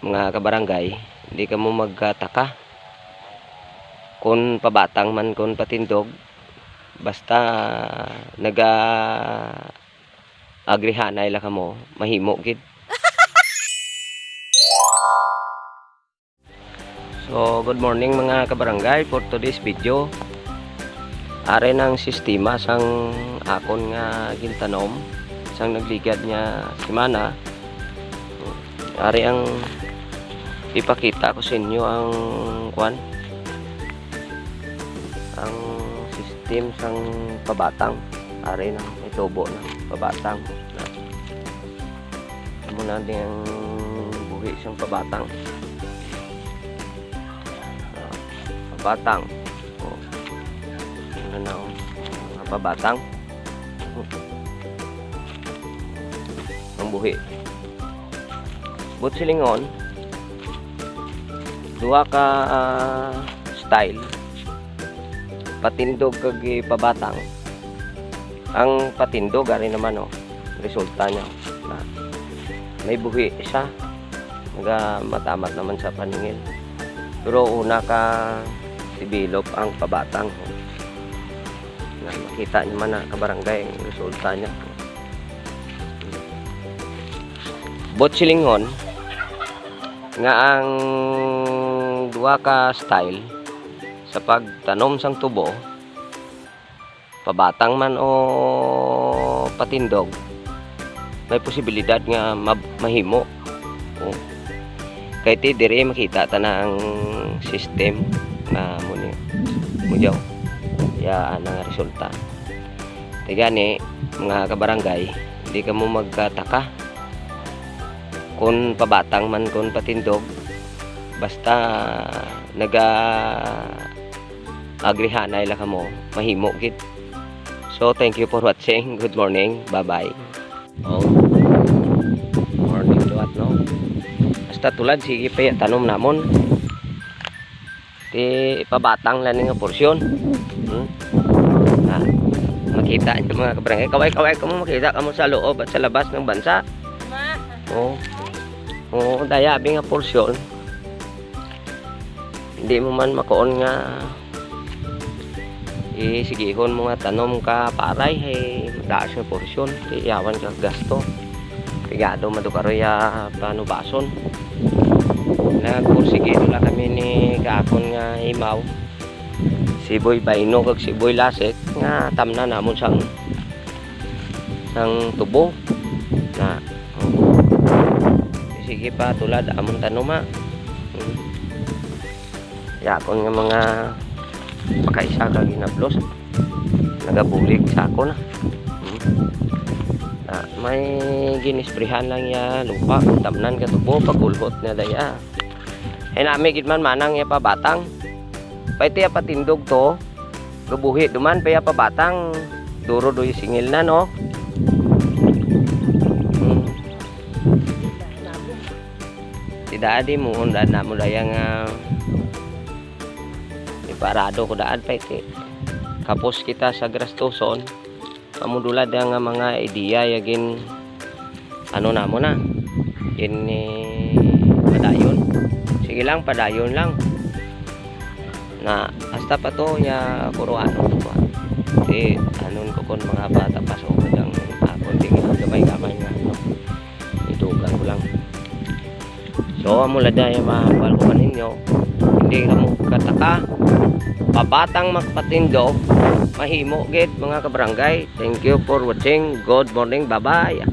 Mga kabarangay, hindi ka mo magkataka kung pabatang man kung patindog, basta naga agrihanay la ka mo mahimo gid. So good morning mga kabarangay, for today's video are ng sistema sang akon nga gintanom sang nagligad nga semana. Are ang ipakita ko sa inyo ang system sang pabatang. Are ng itubo ng pabatang. Muna din ang buhi sang pabatang. Pabatang. Ano na ang pabatang. Ang buhi. But silingon, duha ka style patindog kag pabatang. Ang patindog ari naman resulta niya na may buhi siya, naga matamat naman sa paningin, pero una ka develop ang pabatang na makita niyo man na kabarangay ang resulta niya. Bot silingon nga ang duha ka style sa pagtanom sang tubo, pabatang man o patindog, may posibilidad nga mahimo. Kay ti dire makita ta na ang system na mujaw ya ang resulta. Tigani mga kabarangay, hindi ka mo magkataka kung pabatang man kung patindog, basta naga agrihanay la ka mo mahimo gid. So thank you for watching. Good morning, bye bye. Morning luwat basta tulad sige pa tanom namon ti pabatang lang nga porsyon. Makita niyo mga kabarangay, kaway ka mo makita ka mo sa loob at sa labas ng bansa. Dayabi nga porsyon, hindi mo man makoon nga sigihon mo nga tanom ka paray madaas nga porsyon, iyawan ka gasto pigado madukaroy plano bason. Nagpursigito lang kami ni kaakon nga imaw siboy baino kag siboy lasek nga tamna namon sang tubo na sige pa tulad amon tanoma. Yakon nga mga pakaisa ka ginablos nagabulig sa ako na. May ginisprihan lang ya lupa tamnan ka tubo pagulhot na daya. Nami gid man manang ya pabatang. Paiti ya patindog to gabuhi duman pa ya pabatang duro doy singil na Dadi mo undan na mo dayang iparado ko daan pa iti kapos kita sa grastuson amudulad ang mga ideya yagin na mo na yun padayon, sige lang padayon lang na hasta pa to ya puro iti anon ko kon mga bata paso kadang akon tingin gamay-gamay nga idugan ko lang. So mula dahil mahal ko ninyo, hindi ka mo kataka pabatang magpatindog mahimo gid mga kabarangay. Thank you for watching. Good morning, bye bye.